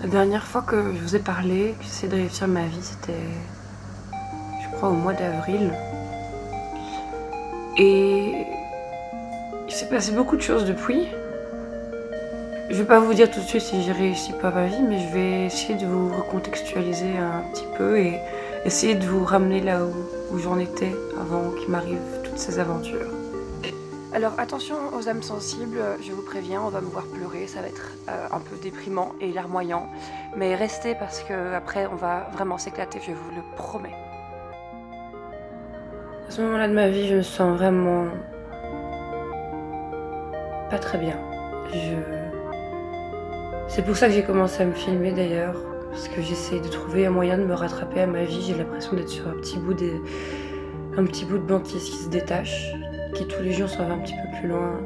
La dernière fois que je vous ai parlé, que j'essayais de réussir ma vie, c'était, je crois, au mois d'avril. Et il s'est passé beaucoup de choses depuis. Je vais pas vous dire tout de suite si j'ai réussi pas ma vie, mais je vais essayer de vous recontextualiser un petit peu et essayer de vous ramener là où j'en étais avant qu'il m'arrive toutes ces aventures. Alors attention aux âmes sensibles, je vous préviens, on va me voir pleurer, ça va être un peu déprimant et larmoyant, mais restez parce que après on va vraiment s'éclater, je vous le promets. À ce moment-là de ma vie, je me sens vraiment pas très bien. C'est pour ça que j'ai commencé à me filmer d'ailleurs, parce que j'essaie de trouver un moyen de me rattraper à ma vie. J'ai l'impression d'être sur un petit bout de banquise qui se détache, qui tous les jours s'en va un petit peu plus loin.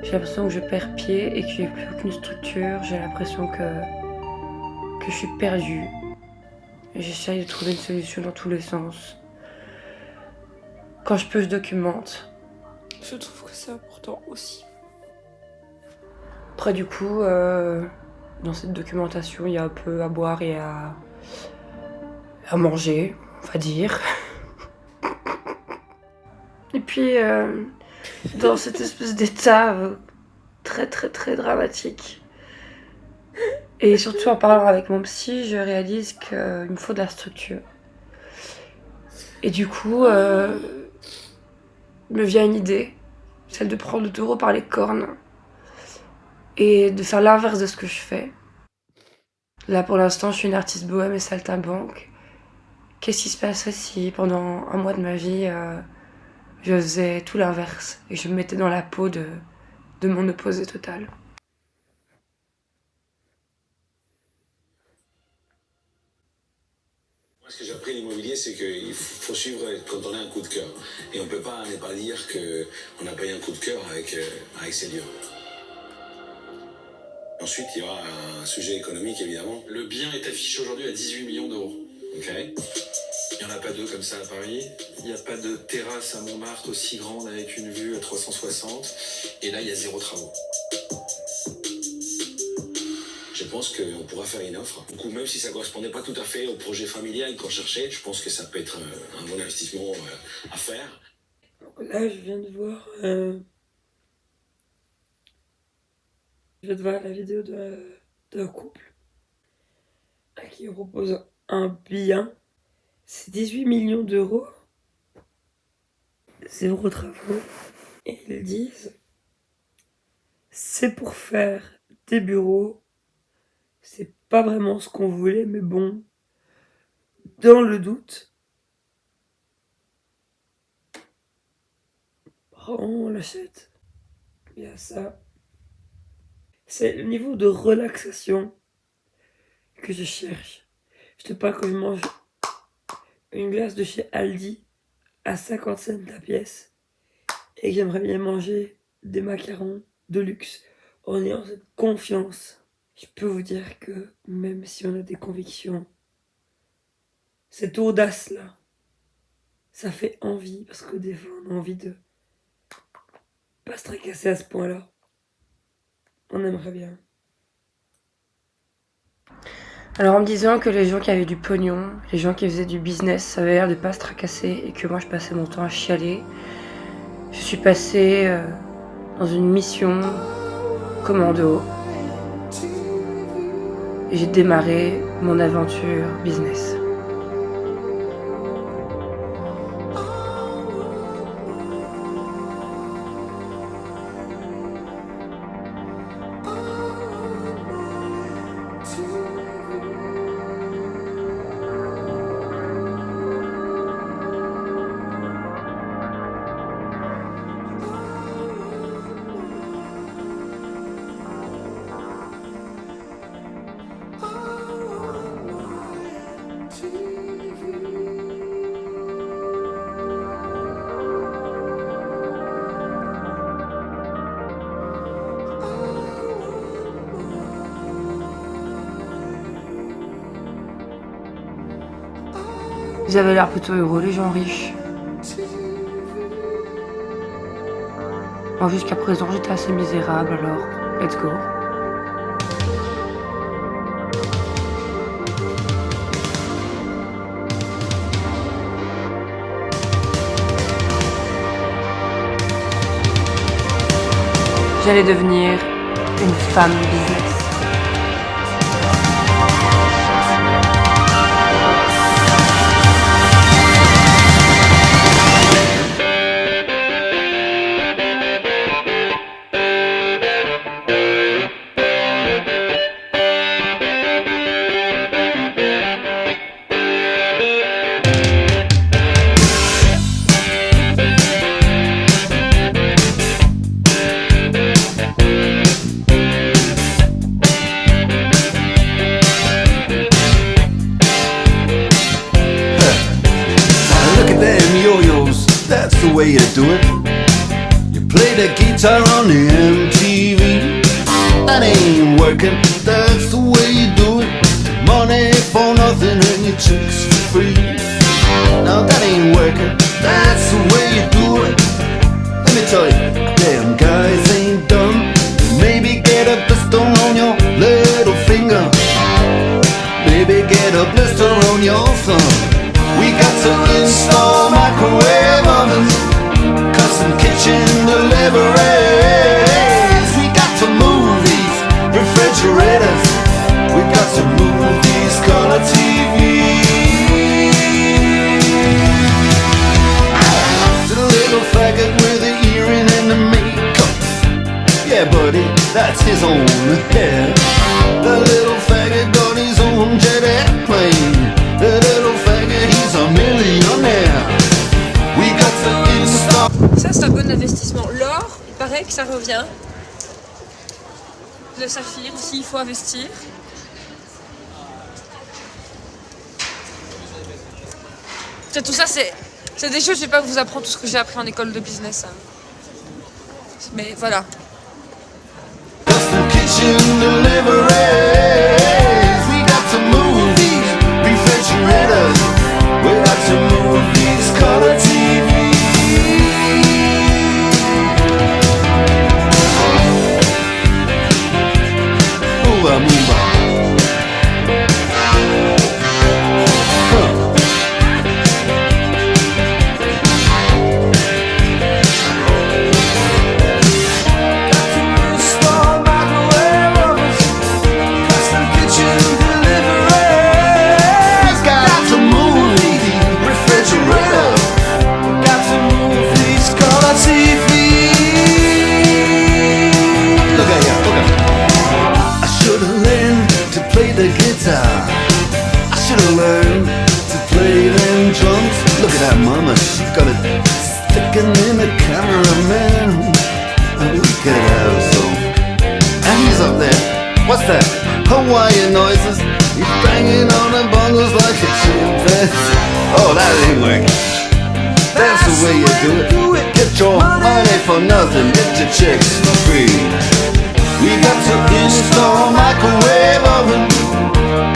J'ai l'impression que je perds pied et que j'ai plus aucune structure. J'ai l'impression que je suis perdue. Et j'essaye de trouver une solution dans tous les sens. Quand je peux, je documente. Je trouve que c'est important aussi. Après, du coup, dans cette documentation, il y a un peu à boire et à manger, on va dire. Et puis, dans cette espèce d'état très très très dramatique, et surtout en parlant avec mon psy, je réalise qu'il me faut de la structure. Et du coup, me vient une idée, celle de prendre le taureau par les cornes et de faire l'inverse de ce que je fais. Là, pour l'instant, je suis une artiste bohème et saltimbanque. Qu'est-ce qui se passerait si, pendant un mois de ma vie, je faisais tout l'inverse et je me mettais dans la peau de mon opposé total? Ce que j'ai appris l'immobilier, c'est qu'il faut suivre quand on a un coup de cœur. Et on ne peut pas ne pas dire qu'on n'a pas eu un coup de cœur avec ces lieux. Ensuite, il y aura un sujet économique, évidemment. Le bien est affiché aujourd'hui à 18 millions d'euros. Ok. Il n'y en a pas deux comme ça à Paris. Il n'y a pas de terrasse à Montmartre aussi grande avec une vue à 360. Et là, il y a 0 travaux. Je pense qu'on pourra faire une offre. Du coup, même si ça ne correspondait pas tout à fait au projet familial qu'on cherchait, je pense que ça peut être un bon investissement à faire. Donc là, je viens de voir la vidéo d'un couple à qui on propose un bien. C'est 18 millions d'euros, 0 travaux. Et ils disent, c'est pour faire des bureaux. C'est pas vraiment ce qu'on voulait, mais bon, dans le doute, on l'achète. Il y a ça. C'est le niveau de relaxation que je cherche. Je te parle quand je mange une glace de chez Aldi à 50 cents la pièce et que j'aimerais bien manger des macarons de luxe en ayant cette confiance. Je peux vous dire que même si on a des convictions, cette audace-là, ça fait envie parce que des fois on a envie de pas se tracasser à ce point-là. On aimerait bien. Alors en me disant que les gens qui avaient du pognon, les gens qui faisaient du business, ça avait l'air de pas se tracasser et que moi je passais mon temps à chialer, je suis passée dans une mission commando et j'ai démarré mon aventure business. Ils avaient l'air plutôt heureux, les gens riches. Moi, jusqu'à présent, j'étais assez misérable, alors let's go. j'allais devenir une femme business. That's the way you do it. You play the guitar on the MTV. That ain't working, that's the way you do it. Money for nothing and your chicks for free. Now that ain't working, that's the way you do it. Let me tell you, damn guys ain't dumb. Maybe get a blister on your little finger. Maybe get a blister on your thumb. We got to install microwave ovens, custom kitchen deliveries. We got to move these refrigerators. We got to move these color TVs. To the little faggot with the earring and the makeup. Yeah, buddy, that's his own hair. The little faggot got his own jet airplane. The little faggot, he's a millionaire. We got to install. Ça c'est un bon investissement. L'or, il paraît que ça revient. Le saphir aussi, il faut investir. Tout ça, c'est des choses, je vais pas vous apprendre tout ce que j'ai appris en école de business. Hein. Mais voilà. Custom kitchen deliveries. We got to move these refrigerators. We got to move these color TVs. Move on, move on. I should've learned to play them drums. Look at that mama, she got it sticking in the cameraman. Look at her, so. And he's up there. What's that? Hawaiian noises. He's banging on the bongos like a chimpanzee. Oh, that ain't working. That's the way you do it. Get your money for nothing, get your chicks for free. We got to install microwave oven,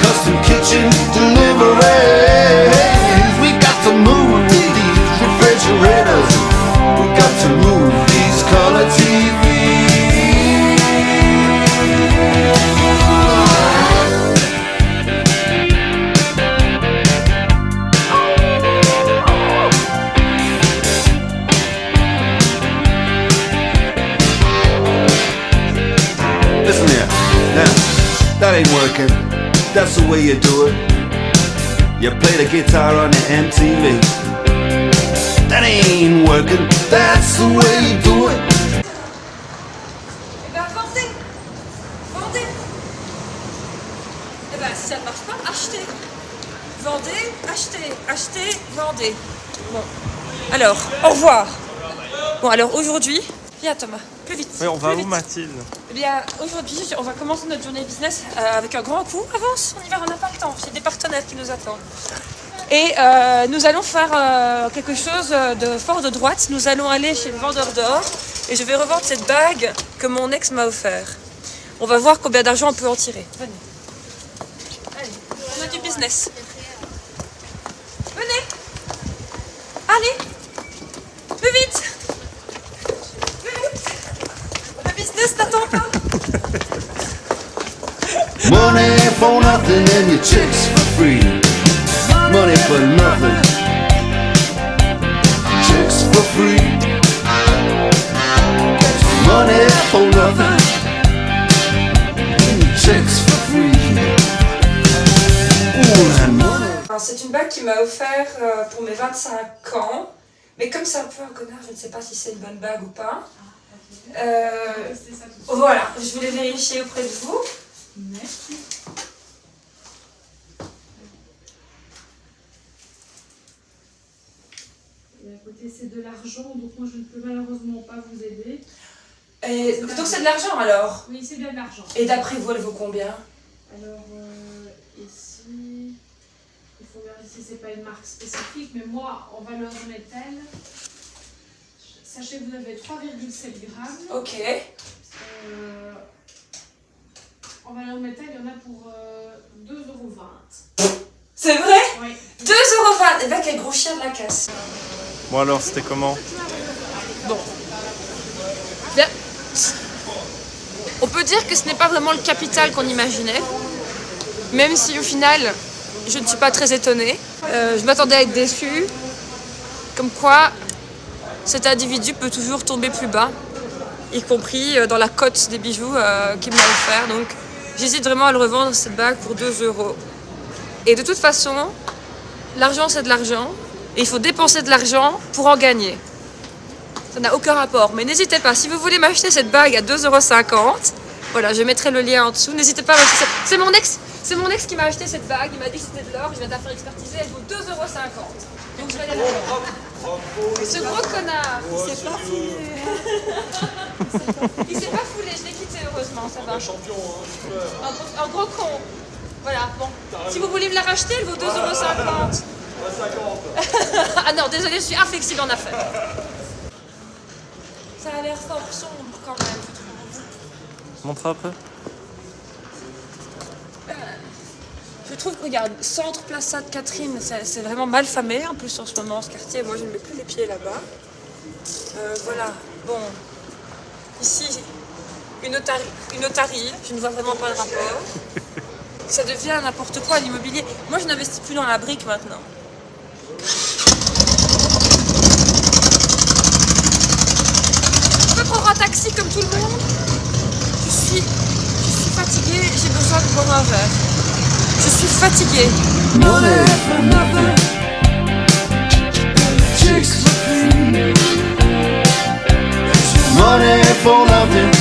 custom kitchen deliveries. We got to move these refrigerators. We got to move these color TVs. Listen here, now, that ain't working. That's the way you do it. You play the guitar on the MTV. That ain't working. That's the way you do it. Eh ben vendez. Vendez. Eh ben si ça ne marche pas, achetez. Vendez, achetez. Achetez, vendez. Bon. Alors, au revoir. Bon alors aujourd'hui, viens Thomas, plus vite. Oui, on va plus où vite. Mathilde? Eh bien, aujourd'hui, on va commencer notre journée business avec un grand coup. Avance, on y va, on n'a pas le temps. C'est des partenaires qui nous attendent. Et nous allons faire quelque chose de fort de droite. Nous allons aller chez le vendeur d'or et je vais revendre cette bague que mon ex m'a offert. On va voir combien d'argent on peut en tirer. Venez. Allez, on a du business. Venez. Allez. Plus vite. Business n'attend pas. Money for nothing and your chicks for free. Money for nothing, chicks for free. Money for for nothing and chicks for free. Ooh, and money. Alors, c'est une bague qu'il m'a offert pour mes 25 ans. Mais comme c'est un peu un connard, je ne sais pas si c'est une bonne bague ou pas. Voilà, je voulais vérifier auprès de vous. Merci. Et à côté, c'est de l'argent, donc moi je ne peux malheureusement pas vous aider. Et, donc c'est de l'argent alors? Oui, c'est bien de l'argent. Et d'après vous, elle vaut combien? Alors, ici, il faut voir si c'est pas une marque spécifique, mais moi, en valeur métal, sachez que vous avez 3,7 grammes. Ok. En valeur métal, il y en a pour 2,20 €. C'est vrai? Oui. 2,20 €. Et ben quel gros chien de la casse. Bon alors, c'était comment? Bon. Bien. On peut dire que ce n'est pas vraiment le capital qu'on imaginait. Même si au final, je ne suis pas très étonnée. Je m'attendais à être déçue. Comme quoi, cet individu peut toujours tomber plus bas. Y compris dans la cote des bijoux qu'il m'a offert. Donc j'hésite vraiment à le revendre cette bague pour 2 €. Et de toute façon, l'argent c'est de l'argent. Et il faut dépenser de l'argent pour en gagner. Ça n'a aucun rapport. Mais n'hésitez pas, si vous voulez m'acheter cette bague à 2,50 €, voilà, je mettrai le lien en dessous. N'hésitez pas à m'acheter ça. C'est mon ex qui m'a acheté cette bague. Il m'a dit que c'était de l'or. Je viens de la faire expertiser. Elle vaut 2,50 €. Donc je vais aller la vendre. Ce gros connard. Il s'est pas foulé. Il s'est pas foulé. Je l'ai quitté heureusement. Ça va. Un champion. Un gros con. Voilà. Bon. Si vous voulez me la racheter, elle vaut 2,50 €. Ah non, désolé, je suis inflexible en affaires. Ça a l'air fort sombre quand même, je trouve. Montre un peu. Je trouve que, regarde, centre Place Sainte-Catherine, c'est vraiment mal famé en plus en ce moment, ce quartier. Moi, je ne mets plus les pieds là-bas. Voilà, bon. Ici, une notarie, je ne vois vraiment pas le rapport. Ça devient n'importe quoi l'immobilier. Moi, je n'investis plus dans la brique maintenant. Je peux prendre un taxi comme tout le monde. Je suis fatiguée, j'ai besoin de boire un verre. Je suis fatiguée. Money for nothing, chicks for free. Money for nothing.